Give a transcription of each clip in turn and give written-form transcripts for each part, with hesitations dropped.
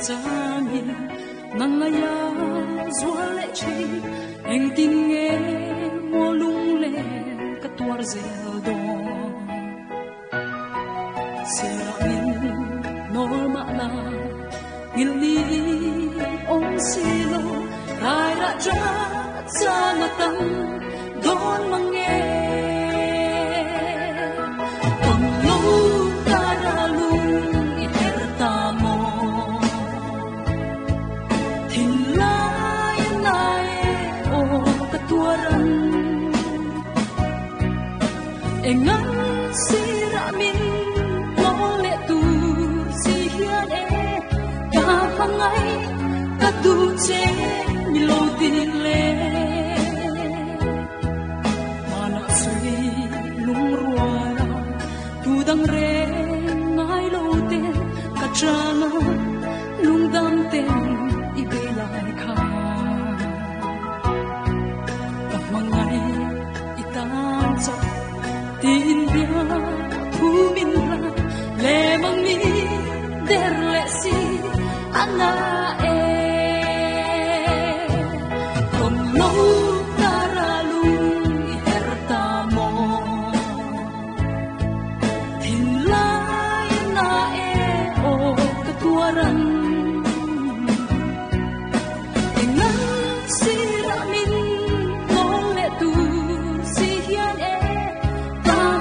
chani nangaya zua le chi eng tin nge mo lung le katuar zel do siramin norma la ngili ong silo rai ra cha sana tang don mange engan siramin lo le tu si hian e ka hangai ka tu che ni lo tin le mana sui lung ruara tu dang re ngai lo te ka chana lung dam ten i be lai kha ka mangai itan cha tin bia thu min ra le mang mi der le si ana e kon lo taralu her ta mo tin lai na e o ka tuaran engan siramin lo le tu si hian e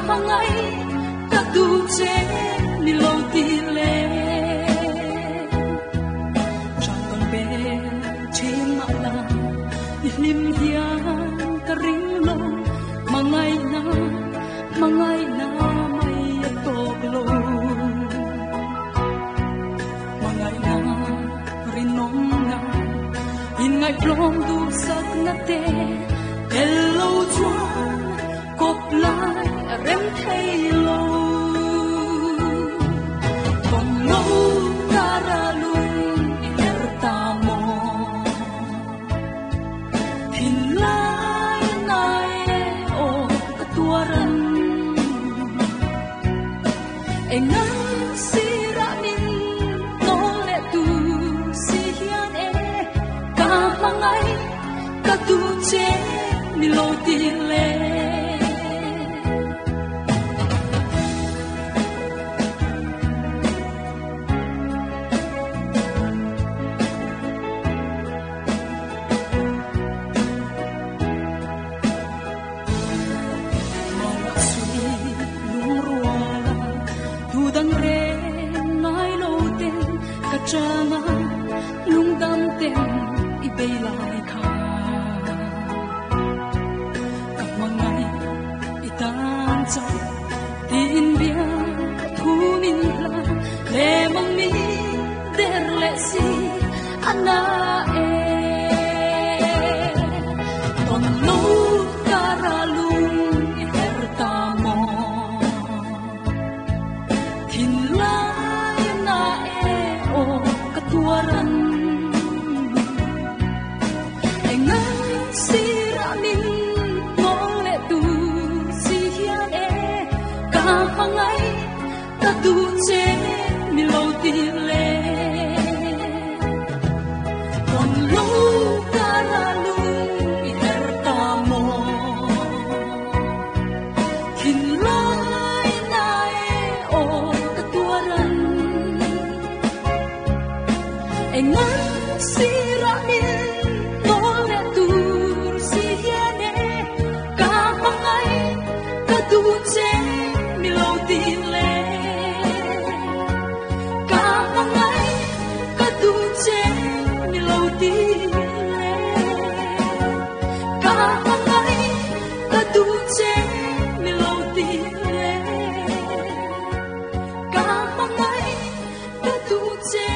hangai ka tu che ni lo ti le chang con be chin ma la ni lim hian ka ring lo mangai na mai tok lo mangai na rin nong na in ngai plong du sak na te hello chuan cop lai rem thay lo con lo cara lung her ta mo hin lai nai o ka tuaran engan siramin no le tu si hian e ka mangai ka tu che ni lo ti le chana lung dam ten i be lai kha kap mangai itan cha tin bia thu min la le mang mi der le si ana e ton lo cara lung i her ta mo tin lai na o katuaran engan siramin mo le tu si hian e ka hangai ka tu che mi lo ti le kon lo cara lung i her ta mo hin lai na e o katuaran engan siramin lo le tu si hian e ka hangai ka tu che mi lo ti le ka hangai ka tu che mi lo ti le ka hangai ka tu che mi lo ti le ka hangai ka tu che